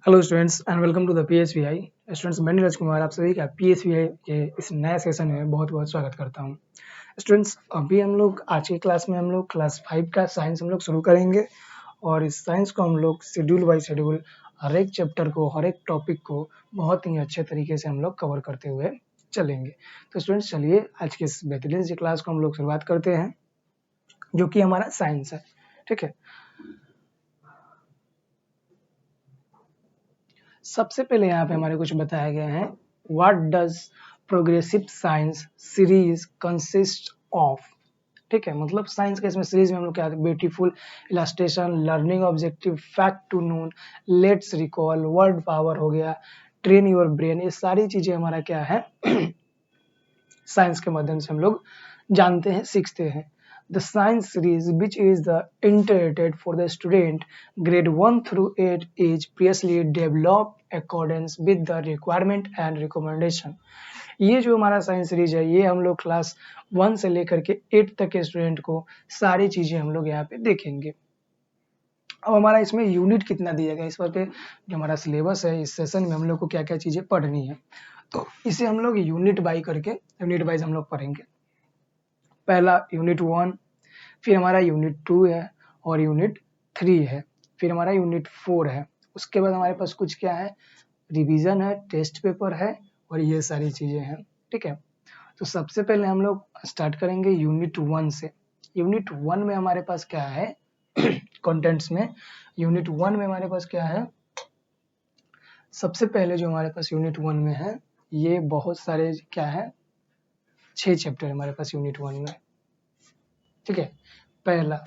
Hello students and welcome to the PSVI. Students, मैं नीरज कुमार आप सभी का पीएसवीआई के इस नए सेशन में बहुत बहुत स्वागत करता हूं। स्टूडेंट्स, अभी हम लोग आज की क्लास में हम लोग क्लास 5 का साइंस हम लोग शुरू करेंगे और इस साइंस को हम लोग शेड्यूल बाय शेड्यूल हर एक चैप्टर को, हर एक टॉपिक को बहुत ही अच्छे तरीके से हम लोग कवर करते हुए चलेंगे। तो स्टूडेंट्स, चलिए आज के इस बेहतरीन सी क्लास को हम लोग शुरुआत करते हैं, जो कि हमारा साइंस है। ठीक है, सबसे पहले यहाँ पे हमारे कुछ बताए गए हैं। What does progressive science series consist of. ठीक है, मतलब साइंस के इसमें सीरीज में हम लोग क्या, beautiful illustration, learning objective, fact to known, let's recall, word power हो गया, ट्रेन योर ब्रेन, ये सारी चीजें हमारा क्या है साइंस के माध्यम से हम लोग जानते हैं, सीखते हैं। The science series, which is the intended for the student grade 1 through 8, is previously developed accordance with the requirement and recommendation. ये जो हमारा साइंस सीरीज है, ये हम लोग क्लास 1 से लेकर के 8 तक के स्टूडेंट को सारी चीजें हम लोग यहाँ पे देखेंगे। अब हमारा इसमें यूनिट कितना दिया गया, इस पर पे जो हमारा सिलेबस है, इस सेशन में हम लोग को क्या क्या चीजें पढ़नी है, तो इसे हम लोग यूनिट बाई करके यूनिट वाइज हम लोग पढ़ेंगे। पहला यूनिट 1, फिर हमारा यूनिट 2 है और यूनिट 3 है, फिर हमारा यूनिट 4 है। उसके बाद हमारे पास कुछ क्या है, रिवीजन है, टेस्ट पेपर है और ये सारी चीजें हैं। ठीक है, तो सबसे पहले हम लोग स्टार्ट करेंगे यूनिट 1 से। यूनिट 1 में हमारे पास क्या है कंटेंट्स में, यूनिट 1 में हमारे पास क्या है, सबसे पहले जो हमारे पास यूनिट 1 में है, ये बहुत सारे क्या है, 6 चैप्टर हमारे पास यूनिट 1 में। ठीक है, पहला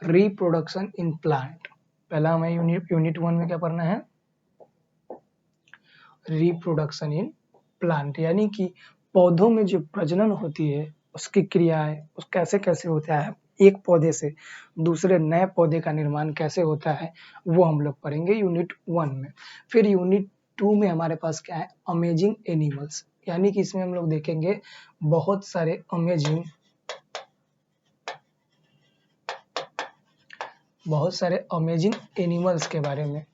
रिप्रोडक्शन इन प्लांट। पहला हमें यूनिट 1 में क्या पढ़ना है, रिप्रोडक्शन इन प्लांट, यानी कि पौधों में जो प्रजनन होती है, उसकी क्रियाएं, उस कैसे कैसे होता है, एक पौधे से दूसरे नए पौधे का निर्माण कैसे होता है, वो हम लोग पढ़ेंगे यूनिट 1 में। फिर यूनिट 2 में हमारे पास क्या है, अमेजिंग एनिमल्स, यानी कि इसमें हम लोग देखेंगे बहुत सारे अमेजिंग एनिमल्स के बारे में।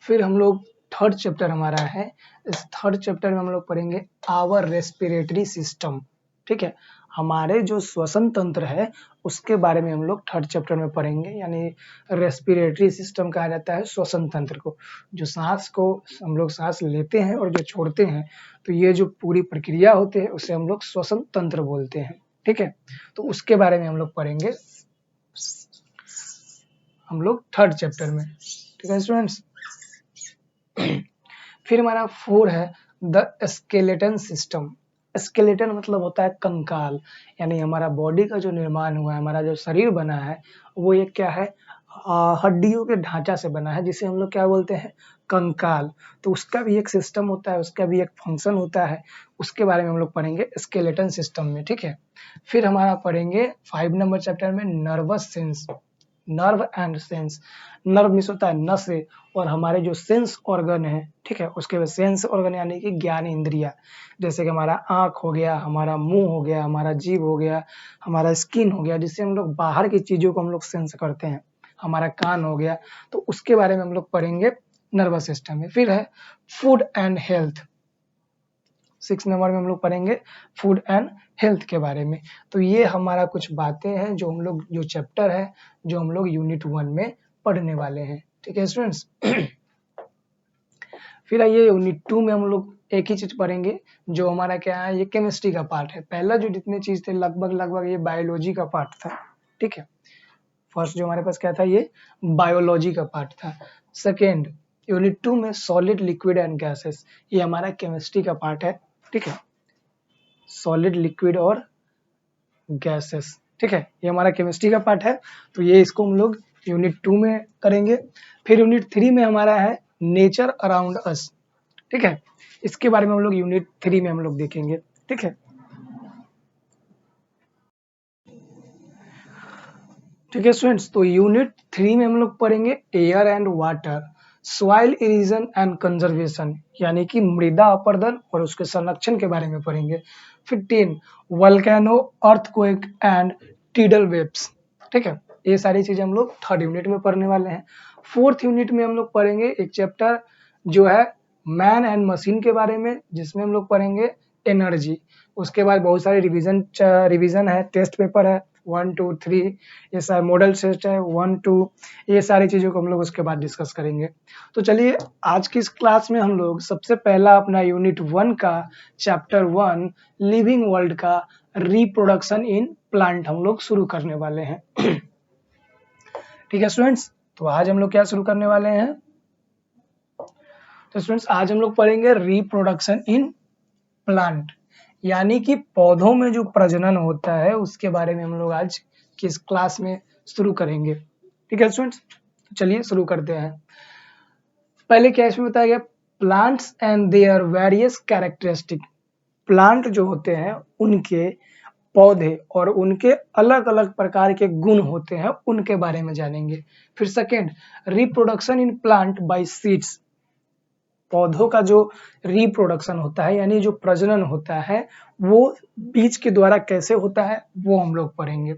फिर हम लोग थर्ड चैप्टर हमारा है, इस थर्ड चैप्टर में हम लोग पढ़ेंगे आवर रेस्पिरेटरी सिस्टम। ठीक है, हमारे जो श्वसन तंत्र है उसके बारे में हम लोग थर्ड चैप्टर में पढ़ेंगे, यानी रेस्पिरेटरी सिस्टम कहा जाता है श्वसन तंत्र को, जो सांस को हम लोग सांस लेते हैं और जो छोड़ते हैं, तो ये जो पूरी प्रक्रिया होती है उसे हम लोग श्वसन तंत्र बोलते हैं। ठीक है, तो उसके बारे में हम लोग पढ़ेंगे हम लोग थर्ड चैप्टर में। ठीक है स्टूडेंट्स, फिर हमारा 4 है द स्केलेटन सिस्टम। स्केलेटन मतलब होता है कंकाल, यानी हमारा बॉडी का जो निर्माण हुआ है, हमारा जो शरीर बना है, वो एक क्या है, हड्डियों के ढांचा से बना है, जिसे हम लोग क्या बोलते हैं, कंकाल। तो उसका भी एक सिस्टम होता है, उसका भी एक फंक्शन होता है, उसके बारे में हम लोग पढ़ेंगे स्केलेटन सिस्टम में। ठीक है, फिर हमारा पढ़ेंगे 5 नंबर चैप्टर में nervous sense, nerve and sense. Nerve means होता है नसें, और हमारे जो सेंस ऑर्गन है, ठीक है, उसके बाद सेंस ऑर्गन यानी कि ज्ञान इंद्रिया, जैसे कि हमारा आंख हो गया, हमारा मुंह हो गया, हमारा जीभ हो गया, हमारा स्किन हो गया, जिससे हम लोग बाहर की चीजों को हम लोग सेंस करते हैं, हमारा कान हो गया, तो उसके बारे में हम लोग पढ़ेंगे नर्वस सिस्टम में। फिर है फूड एंड हेल्थ, 6 नंबर में हम लोग पढ़ेंगे फूड एंड हेल्थ के बारे में। तो ये हमारा कुछ बातें हैं जो हम लोग, जो चैप्टर है जो हम लोग यूनिट 1 में पढ़ने वाले हैं। ठीक है स्टूडेंट्स, फिर आइए यूनिट 2 में हम लोग एक ही चीज पढ़ेंगे, जो हमारा क्या है, ये केमिस्ट्री का पार्ट है। पहला जो जितने चीज थे लगभग ये बायोलॉजी का पार्ट था। ठीक है, फर्स्ट जो हमारे पास क्या था, ये बायोलॉजी का पार्ट था। सेकेंड यूनिट 2 में सॉलिड, लिक्विड एंड गैसेस, ये हमारा केमिस्ट्री का पार्ट है। ठीक है, सॉलिड, लिक्विड और गैसेस, ठीक है, ये हमारा केमिस्ट्री का पार्ट है, तो ये इसको हम लोग यूनिट 2 में करेंगे। फिर यूनिट 3 में हमारा है नेचर अराउंड अस। ठीक है, इसके बारे में हम लोग यूनिट 3 में हम लोग देखेंगे। ठीक है, ठीक है स्टूडेंट्स, तो यूनिट 3 में हम लोग पढ़ेंगे air and water, soil erosion and conservation, यानी कि मृदा अपरदन और उसके संरक्षण के बारे में पढ़ेंगे। फिर 10 volcano, earthquake and tidal waves. ठीक है, ये सारी चीजें हम लोग थर्ड यूनिट में पढ़ने वाले हैं। फोर्थ यूनिट में हम लोग पढ़ेंगे एक चैप्टर जो है मैन एंड मशीन के बारे में, जिसमें हम लोग पढ़ेंगे एनर्जी। उसके बाद बहुत सारे रिवीजन है, टेस्ट पेपर है 1 2 3, ये सारे मॉडल टेस्ट है 1 2, ये सारी चीजों को हम लोग उसके बाद डिस्कस करेंगे। तो चलिए आज की इस क्लास में हम लोग सबसे पहला अपना यूनिट 1 का चैप्टर 1 लिविंग वर्ल्ड का रिप्रोडक्शन इन प्लांट हम लोग शुरू करने वाले हैं। ठीक है स्टूडेंट्स, तो आज हम लोग क्या शुरू करने वाले हैं? तो स्टूडेंट्स आज हम लोग पढ़ेंगे रिप्रोडक्शन इन प्लांट, यानी कि पौधों में जो प्रजनन होता है उसके बारे में हम लोग आज की इस क्लास में शुरू करेंगे। ठीक है स्टूडेंट्स, चलिए शुरू करते हैं। पहले क्या इसमें बताया गया? Plants and their various characteristic. Plant जो होते हैं उनके, पौधे और उनके अलग अलग प्रकार के गुण होते हैं, उनके बारे में जानेंगे। फिर second, reproduction in plant by seeds. पौधों का जो रिप्रोडक्शन होता है यानी जो प्रजनन होता है वो बीज के द्वारा कैसे होता है वो हम लोग पढ़ेंगे।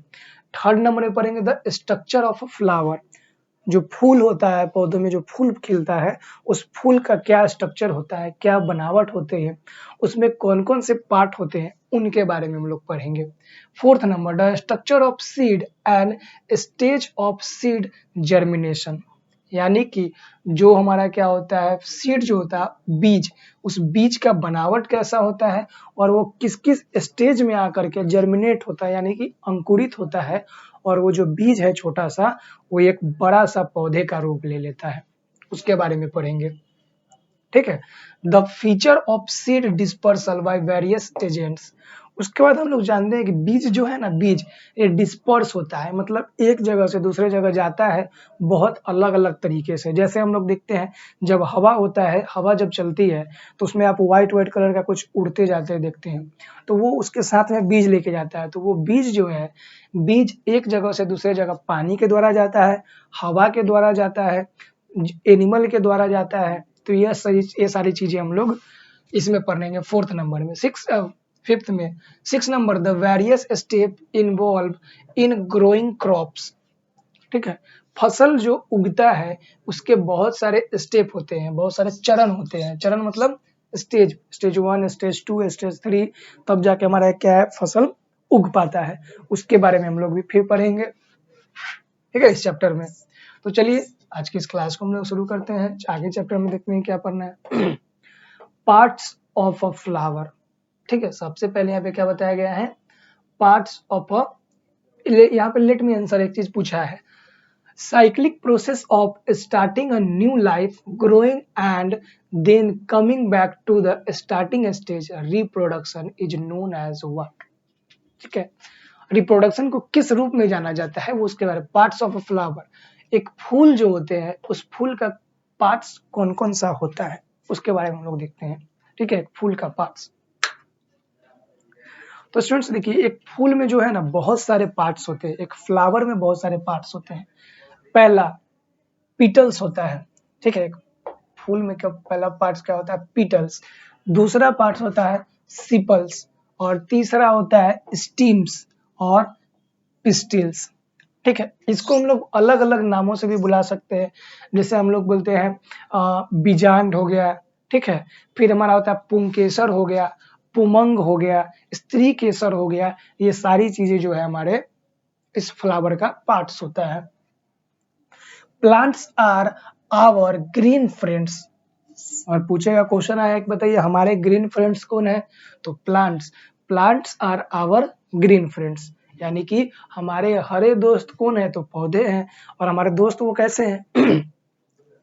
थर्ड नंबर में पढ़ेंगे the structure of a flower. जो फूल होता है, पौधों में जो फूल खिलता है उस फूल का क्या स्ट्रक्चर होता है, क्या बनावट होते हैं, उसमें कौन कौन से पार्ट होते हैं, उनके बारे में हम लोग पढ़ेंगे। Fourth number the structure of seed and stage of seed germination, यानी कि जो हमारा क्या होता है, सीड जो होता है बीज, उस बीज का बनावट कैसा होता है और वो किस किस स्टेज में आकर के जर्मिनेट होता है यानी कि अंकुरित होता है, और वो जो बीज है छोटा सा वो एक बड़ा सा पौधे का रूप ले लेता है, उसके बारे में पढ़ेंगे। ठीक है, the feature of seed dispersal by various agents. उसके बाद हम लोग जानते हैं कि बीज जो है ना, बीज ये डिस्पर्स होता है, मतलब एक जगह से दूसरे जगह जाता है बहुत अलग अलग तरीके से। जैसे हम लोग देखते हैं जब हवा होता है, हवा जब चलती है तो उसमें आप व्हाइट व्हाइट कलर का कुछ उड़ते जाते हैं देखते हैं, तो वो उसके साथ में बीज लेके जाता है। तो वो बीज जो है, बीज एक जगह से दूसरे जगह पानी के द्वारा जाता है, हवा के द्वारा जाता है, एनिमल के द्वारा जाता है। तो ये सारी चीजें हम लोग इसमें पढ़ेंगे फोर्थ नंबर में। फिफ्थ में 6 number the various step involve in growing crops. ठीक है, फसल जो उगता है उसके बहुत सारे स्टेप होते हैं, बहुत सारे चरण होते हैं। चरण मतलब स्टेज, स्टेज 1, स्टेज 2, स्टेज 3, तब जाके हमारा क्या है, फसल उग पाता है। उसके बारे में हम लोग भी फिर पढ़ेंगे, ठीक है, इस चैप्टर में। तो चलिए आज की इस क्लास को हम लोग शुरू करते हैं। आगे चैप्टर में देखते हैं क्या पढ़ना है। Parts of a flower. ठीक है, सबसे पहले यहाँ पे क्या बताया गया है, पार्ट्स ऑफ अ, यहाँ पे लेट मी आंसर एक चीज पूछा है, cyclic process of starting a new life, growing and then coming back to the starting stage, reproduction is known as what. ठीक है, रिप्रोडक्शन को किस रूप में जाना जाता है वो उसके बारे में। पार्ट्स ऑफ अ फ्लावर, एक फूल जो होते हैं उस फूल का पार्ट्स कौन कौन सा होता है उसके बारे में हम लोग देखते हैं। ठीक है, फूल का पार्ट्स। तो स्टूडेंट्स देखिए, एक फूल में जो है ना बहुत सारे पार्ट्स होते हैं, एक फ्लावर में बहुत सारे पार्ट्स होते हैं। पहला पीटल्स होता है। ठीक है, एक फूल में क्या पहला पार्ट्स क्या होता है, पीटल्स। दूसरा पार्ट्स होता है सिपल्स, और तीसरा होता है स्टीम्स और पिस्टिल्स। ठीक है, इसको हम लोग अलग अलग नामों से भी बुला सकते हैं, जैसे हम लोग बोलते हैं बीजांड हो गया। ठीक है, फिर हमारा होता है पुंकेसर हो गया, पुमंग हो गया, स्त्री केसर हो गया। ये सारी चीजें जो है हमारे इस फ्लावर का पार्ट्स होता है। Plants are our green friends. और पूछेगा क्वेश्चन आया कि बताइए हमारे ग्रीन फ्रेंड्स कौन है, तो plants. Plants are our green friends, यानी कि हमारे हरे दोस्त कौन है, तो पौधे हैं। और हमारे दोस्त वो कैसे हैं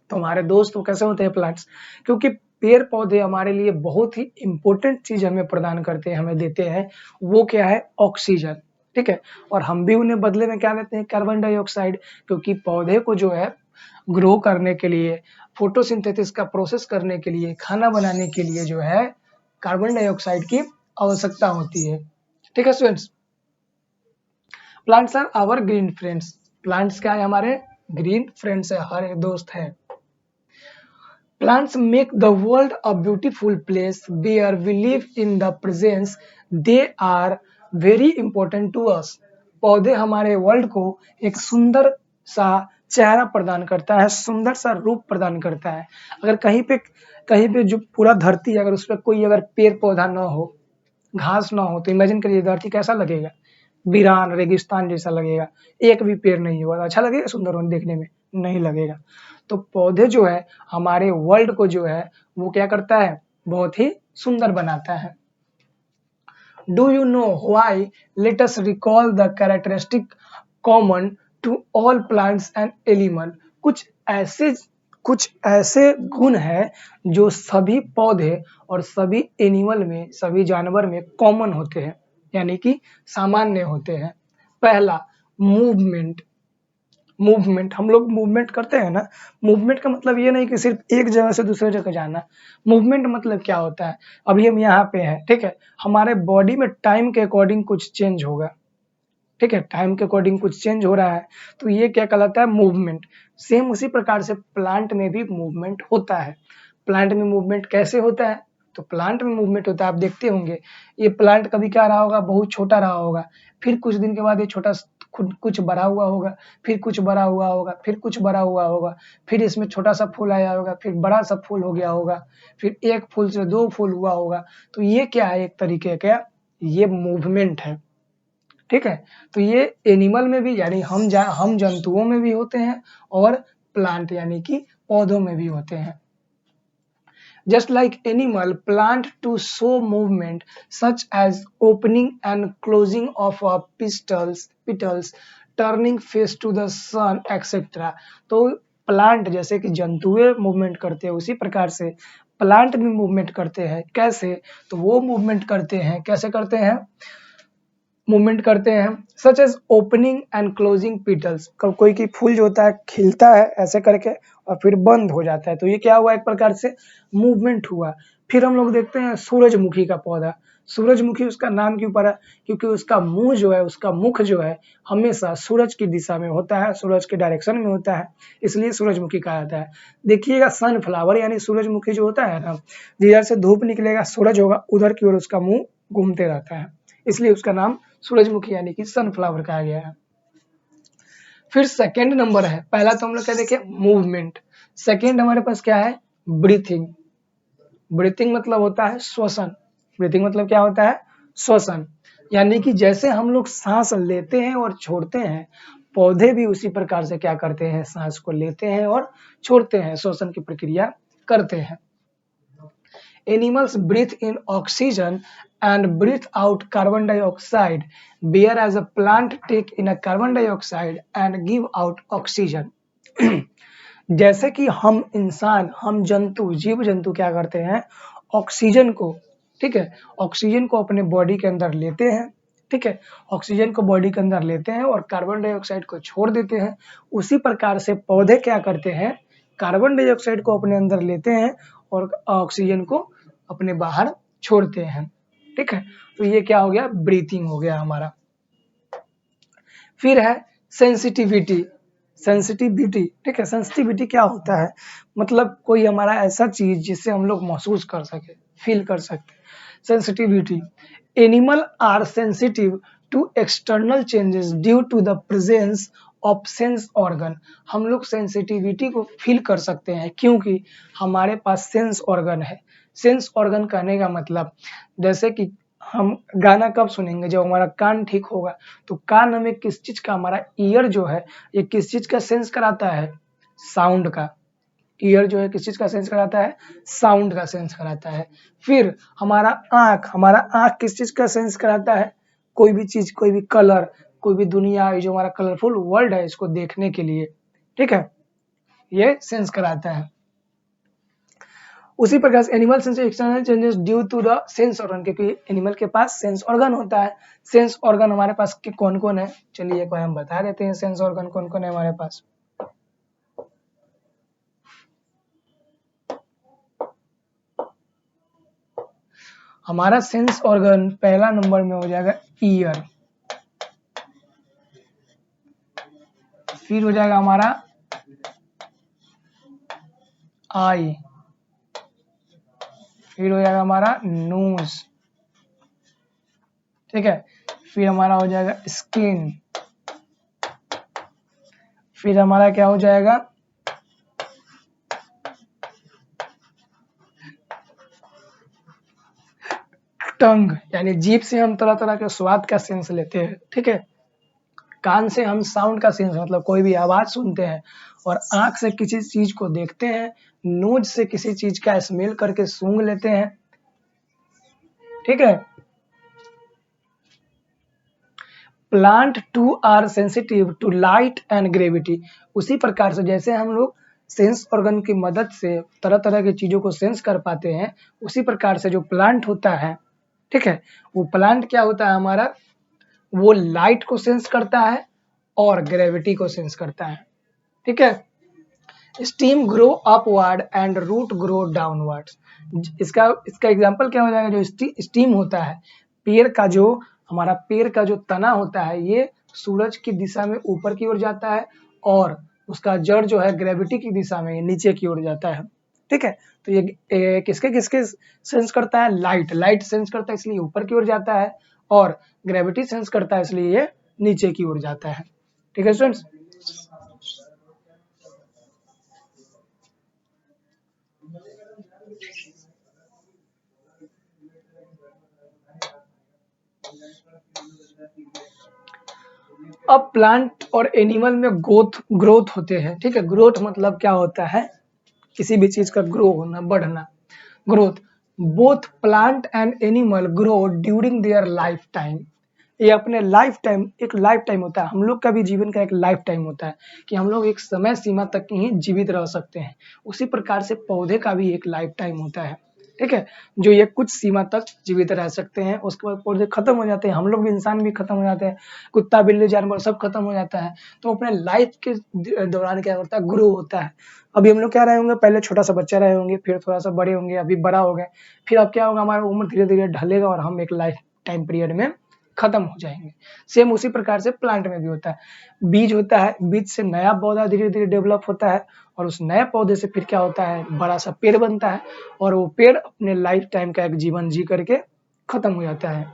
तो हमारे दोस्त वो कैसे होते हैं, प्लांट्स। क्योंकि पेड़ पौधे हमारे लिए बहुत ही इंपॉर्टेंट चीज हमें प्रदान करते हैं, हमें देते हैं, वो क्या है, ऑक्सीजन। ठीक है, और हम भी उन्हें बदले में क्या देते हैं, कार्बन डाइऑक्साइड। क्योंकि पौधे को जो है ग्रो करने के लिए, फोटोसिंथेसिस का प्रोसेस करने के लिए, खाना बनाने के लिए जो है कार्बन डाइऑक्साइड की आवश्यकता होती है। ठीक है students, plants are our green friends. Plants क्या है, हमारे ग्रीन फ्रेंड्स है, हरे दोस्त हैं। Plants make the world a beautiful place where we live in the presence. They are very important to us. पौधे हमारे वर्ल्ड को एक सुंदर सा चेहरा प्रदान करता है, सुंदर सा रूप प्रदान करता है। अगर कहीं पे जो पूरा धरती है, अगर उस पर कोई अगर पेड़ पौधा ना हो, घास ना हो, तो इमेजिन करिए धरती कैसा लगेगा, वीरान रेगिस्तान जैसा लगेगा। एक भी पेड़ नहीं होगा, अच्छा लगेगा सुंदर होने देखने में? नहीं लगेगा। तो पौधे जो है हमारे वर्ल्ड को जो है वो क्या करता है, बहुत ही सुंदर बनाता है। Do you know why? Let us recall the characteristic common to all plants and animal. कुछ ऐसे गुण है जो सभी पौधे और सभी एनिमल में, सभी जानवर में कॉमन होते हैं, यानी कि सामान्य होते हैं। पहला, मूवमेंट। मूवमेंट, हम लोग मूवमेंट करते हैं ना, मूवमेंट का मतलब ये नहीं कि सिर्फ एक जगह से दूसरे जगह जाना। मूवमेंट मतलब क्या होता है, अभी हम यहाँ पे हैं, ठीक है, हमारे बॉडी में टाइम के अकॉर्डिंग कुछ चेंज होगा, ठीक है, टाइम के अकॉर्डिंग कुछ चेंज हो रहा है, तो ये क्या कहलाता है, मूवमेंट। सेम उसी प्रकार से प्लांट में भी मूवमेंट होता है। प्लांट में मूवमेंट कैसे होता है, तो प्लांट में मूवमेंट होता है, आप देखते होंगे ये प्लांट कभी क्या रहा होगा, बहुत छोटा रहा होगा, फिर कुछ दिन के बाद ये छोटा कुछ बड़ा हुआ होगा, फिर कुछ बड़ा हुआ होगा, फिर कुछ बड़ा हुआ होगा, फिर इसमें छोटा सा फूल आया होगा, फिर बड़ा सा फूल हो गया होगा, फिर एक फूल से 2 फूल हुआ होगा। तो ये क्या है, एक तरीके का ये मूवमेंट है, ठीक है। तो ये एनिमल में भी, यानी हम जंतुओं में भी होते हैं और प्लांट यानी कि पौधों में भी होते हैं। Just like animal, plant to show movement such as opening and closing of petals, turning face to the sun, etc. तो प्लांट जैसे कि जंतुएं मूवमेंट करते हैं, उसी प्रकार से प्लांट भी मूवमेंट करते हैं। कैसे, तो वो मूवमेंट करते हैं, कैसे करते हैं, मूवमेंट करते हैं such as opening and closing petals. कोई की फूल जो होता है खिलता है ऐसे करके और फिर बंद हो जाता है, तो ये क्या हुआ, एक प्रकार से मूवमेंट हुआ। फिर हम लोग देखते हैं सूरजमुखी का पौधा। सूरजमुखी उसका नाम क्यों पड़ा, क्योंकि उसका मुंह जो है, उसका मुख जो है हमेशा सूरज की दिशा में होता है, सूरज के डायरेक्शन में होता है, इसलिए सूरजमुखी कहा जाता है। देखिएगा सनफ्लावर यानी सूरजमुखी जो होता है ना, जिधर से धूप निकलेगा सूरज होगा उधर की ओर उसका मुंह घूमते रहता है, इसलिए उसका नाम सूरजमुखी यानी कि सनफ्लावर कहा गया है। फिर सेकंड नंबर है, पहला तो हम लोग क्या देखे, मूवमेंट। सेकंड हमारे पास क्या है, ब्रीथिंग। ब्रीथिंग मतलब होता है श्वसन। ब्रीथिंग मतलब क्या होता है, श्वसन, यानी कि जैसे हम लोग सांस लेते हैं और छोड़ते हैं, पौधे भी उसी प्रकार से क्या करते हैं, सांस को लेते हैं और छोड़ते हैं, श्वसन की प्रक्रिया करते हैं। Animals breathe in oxygen and breathe out carbon dioxide, whereas a plant take in a carbon dioxide and give out oxygen. जैसे कि हम इंसान, हम जंतु, जीव जंतु क्या करते हैं, ऑक्सीजन को, ठीक है, ऑक्सीजन को अपने बॉडी के अंदर लेते हैं, ठीक है, ऑक्सीजन को बॉडी के अंदर लेते हैं और कार्बन डाइऑक्साइड को छोड़ देते हैं। उसी प्रकार से पौधे क्या करते हैं, कार्बन डाइऑक्साइड को अपने अंदर लेते हैं और ऑक्सीजन को अपने बाहर छोड़ते हैं, ठीक है। तो ये क्या हो गया, ब्रीथिंग हो गया हमारा। फिर है सेंसिटिविटी। सेंसिटिविटी, ठीक है, सेंसिटिविटी क्या होता है, मतलब कोई हमारा ऐसा चीज जिससे हम लोग महसूस कर सके, फील कर सकते। Sensitivity, animal are sensitive to external changes due to the presence of sense organ. हम लोग सेंसिटिविटी को फील कर सकते हैं क्योंकि हमारे पास सेंस ऑर्गन है। सेंस ऑर्गन कहने का मतलब, जैसे कि हम गाना कब सुनेंगे, जब हमारा कान ठीक होगा। तो कान हमें किस चीज का, हमारा ईयर जो है ये किस चीज का सेंस कराता है, साउंड का। ईयर जो है किस चीज का सेंस कराता है, साउंड का सेंस कराता है। फिर हमारा आंख किस चीज का सेंस कराता है, कोई भी चीज, कोई भी कलर, कोई भी दुनिया, जो हमारा कलरफुल वर्ल्ड है इसको देखने के लिए, ठीक है, ये सेंस कराता है। उसी प्रकार से animal sense external changes due to the sense organ, क्योंकि एनिमल के पास सेंस ऑर्गन होता है। सेंस ऑर्गन हमारे पास कौन कौन है, चलिए एक बार हम बता देते हैं सेंस ऑर्गन कौन कौन है हमारे पास। हमारा सेंस ऑर्गन पहला नंबर में हो जाएगा ईयर, फिर हो जाएगा हमारा आई, फिर हो जाएगा हमारा नोज, ठीक है, फिर हमारा हो जाएगा स्किन, फिर हमारा क्या हो जाएगा, टंग, यानी जीभ से हम तरह तरह के स्वाद का सेंस लेते हैं, ठीक है। कान से हम साउंड का सेंस मतलब कोई भी आवाज सुनते हैं, और आंख से किसी चीज को देखते हैं, नोज से किसी चीज का स्मेल करके सूंघ लेते हैं, ठीक है। Plant too are sensitive to light and gravity, उसी प्रकार से जैसे हम लोग सेंस ऑर्गन की मदद से तरह तरह की चीजों को सेंस कर पाते हैं, उसी प्रकार से जो प्लांट होता है, ठीक है, वो प्लांट क्या होता है हमारा, वो लाइट को सेंस करता है और ग्रेविटी को सेंस करता है, ठीक है। Stem grow upward and root grow downwards, इसका इसका एग्जांपल क्या हो जाएगा, जो स्टीम होता है, पेड़ का जो हमारा पेड़ का जो तना होता है, ये सूरज की दिशा में ऊपर की ओर जाता है, और उसका जड़ जो है ग्रेविटी की दिशा में नीचे की ओर जाता है, ठीक है। तो ये किसके किसके सेंस करता है, लाइट सेंस करता है इसलिए ऊपर की ओर जाता है, और ग्रेविटी सेंस करता है इसलिए ये नीचे की ओर जाता है, ठीक है स्टूडेंट्स। अब प्लांट और एनिमल में ग्रोथ होते हैं, ठीक है। ग्रोथ मतलब क्या होता है, किसी भी चीज का ग्रो होना, बढ़ना, growth. Both plant and animal grow during their life time, ये अपने लाइफ टाइम, एक लाइफ टाइम होता है, हम लोग का भी जीवन का एक लाइफ टाइम होता है कि हम लोग एक समय सीमा तक ही जीवित रह सकते हैं, उसी प्रकार से पौधे का भी एक लाइफ टाइम होता है, ठीक है, जो ये कुछ सीमा तक जीवित रह सकते हैं, उसके बाद पौधे खत्म हो जाते हैं, हम लोग भी, इंसान भी खत्म हो जाते हैं, कुत्ता बिल्ली जानवर सब खत्म हो जाता है। तो अपने लाइफ के दौरान क्या होता है, ग्रो होता है। अभी हम लोग क्या रहे होंगे, पहले छोटा सा बच्चा रहे होंगे, फिर थोड़ा सा बड़े होंगे, अभी बड़ा हो गए, फिर अब क्या होगा, हमारा उम्र धीरे धीरे ढलेगा और हम एक लाइफ टाइम पीरियड में खत्म हो जाएंगे। सेम उसी प्रकार से प्लांट में भी होता है, बीज होता है, बीज से नया पौधा धीरे धीरे डेवलप होता है, और उस नए पौधे से फिर क्या होता है, बड़ा सा पेड़ बनता है, और वो पेड़ अपने लाइफ टाइम का एक जीवन जी करके खत्म हो जाता है,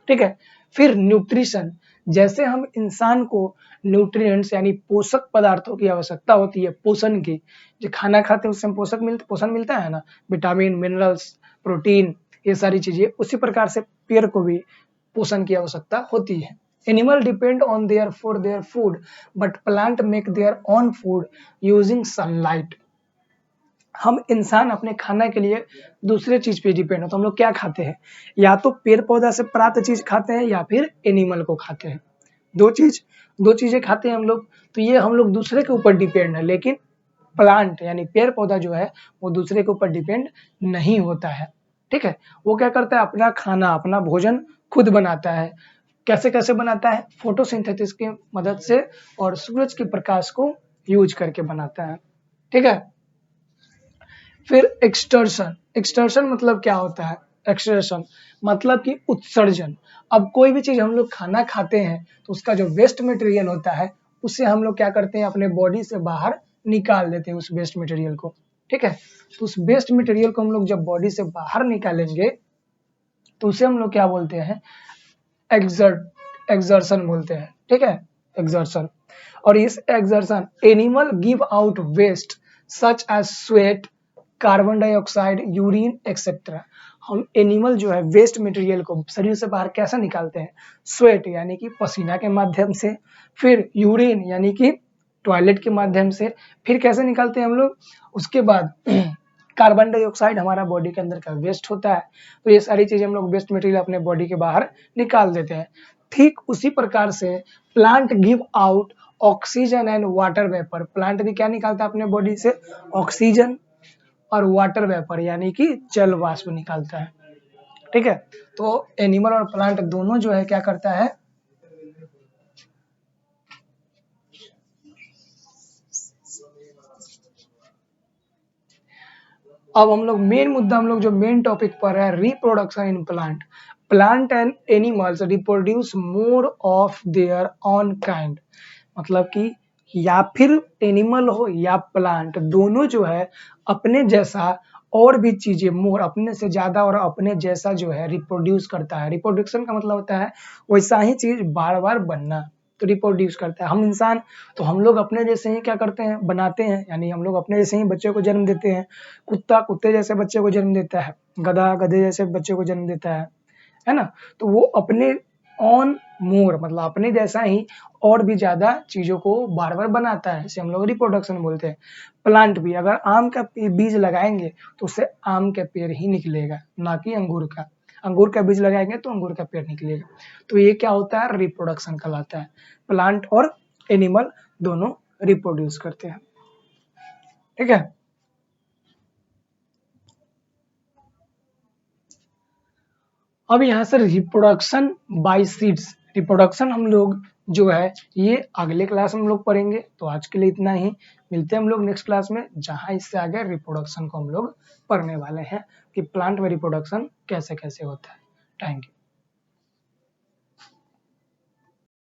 ठीक है। फिर न्यूट्रिशन, जैसे हम इंसान को न्यूट्रिएंट्स यानी पोषक पदार्थों की आवश्यकता होती है, पोषण की, जो खाना खाते हैं उससे हम पोषण मिलता है ना, विटामिन, मिनरल्स, प्रोटीन, ये सारी चीजें, उसी प्रकार से पेड़ को भी पोषण की आवश्यकता होती है। Animal depend on their for their food, but plant make their own food using sunlight, हम इंसान अपने खाना के लिए दूसरे चीज पे डिपेंड हो, तो हम लोग क्या खाते हैं, या तो पेड़ पौधा से प्राप्त चीज खाते हैं या फिर एनिमल को खाते हैं, दो चीजें खाते हैं हम लोग, तो ये हम लोग दूसरे के ऊपर डिपेंड है, लेकिन प्लांट यानी पेड़ पौधा जो है वो दूसरे के ऊपर डिपेंड नहीं होता है, ठीक है। वो क्या करता है, अपना खाना, अपना भोजन खुद बनाता है, कैसे कैसे बनाता है, फोटोसिंथेसिस की मदद से और सूरज के प्रकाश को यूज करके बनाता है, ठीक है। फिर एक्सटर्शन मतलब क्या होता है, एक्सटर्शन मतलब कि उत्सर्जन। अब कोई भी चीज हम लोग खाना खाते हैं तो उसका जो वेस्ट मटेरियल होता है, उससे हम लोग क्या करते हैं, अपने बॉडी से बाहर निकाल देते हैं उस वेस्ट मटेरियल को, ठीक है। तो उस वेस्ट मटेरियल को हम लोग जब बॉडी से बाहर निकालेंगे तो उसे हम लोग क्या बोलते हैं, एक्सर्शन बोलते हैं, ठीक है, एक्सर्शन। और इस excretion, animal give out waste such as sweat, carbon dioxide, urine etcetera. हम एनिमल जो है वेस्ट मटेरियल को शरीर से बाहर कैसे निकालते हैं, स्वेट यानी कि पसीना के माध्यम से, फिर यूरिन यानी कि टॉयलेट के माध्यम से, फिर कैसे निकालते हैं हम लोग, उसके बाद कार्बन डाइऑक्साइड हमारा बॉडी के अंदर का वेस्ट होता है, तो ये सारी चीजें हम लोग वेस्ट मटेरियल अपने बॉडी के बाहर निकाल देते हैं। ठीक उसी प्रकार से plant give out oxygen and water vapour, plant भी क्या निकालता है अपने बॉडी से, ऑक्सीजन और वाटर वेपर यानी कि जल वाष्प निकालता है, ठीक है। तो एनिमल और प्लांट दोनों जो है क्या करता है, अब हम लोग मेन मुद्दा, हम लोग जो मेन टॉपिक पर है, reproduction in plant and animals reproduce more of their on kind, मतलब कि या फिर एनिमल हो या प्लांट, दोनों जो है अपने जैसा और भी चीजें मोर, अपने से ज्यादा और अपने जैसा जो है रिप्रोड्यूस करता है। रिप्रोडक्शन का मतलब होता है वैसा ही चीज बार बार बनना, तो रिप्रोड्यूस करता है। हम इंसान तो हम लोग अपने जैसे ही क्या करते हैं, बनाते हैं, यानी हम लोग अपने जैसे ही बच्चे को जन्म देते हैं। कुत्ता कुत्ते जैसे बच्चे को जन्म देता है, गधा गधे जैसे बच्चे को जन्म देता है ना। तो वो अपने ऑन मोर मतलब अपने जैसा ही और भी ज्यादा चीजों को बार बार बनाता है, इसे हम लोग रिप्रोडक्शन बोलते हैं। प्लांट भी अगर आम का बीज लगाएंगे तो उससे आम का पेड़ ही निकलेगा, ना कि अंगूर का। अंगूर का बीज लगाएंगे तो अंगूर का पेड़ निकलेगा। तो ये क्या होता है, रिप्रोडक्शन कहलाता है। प्लांट और एनिमल दोनों रिप्रोड्यूस करते हैं, ठीक है। अब यहाँ से रिप्रोडक्शन बाय सीड्स, रिप्रोडक्शन हम लोग जो है ये अगले क्लास में हम लोग पढ़ेंगे। तो आज के लिए इतना ही, मिलते हैं हम लोग नेक्स्ट क्लास में, जहाँ इससे आगे रिप्रोडक्शन को हम लोग पढ़ने वाले हैं कि प्लांट में रिप्रोडक्शन कैसे कैसे होता है। Thank you.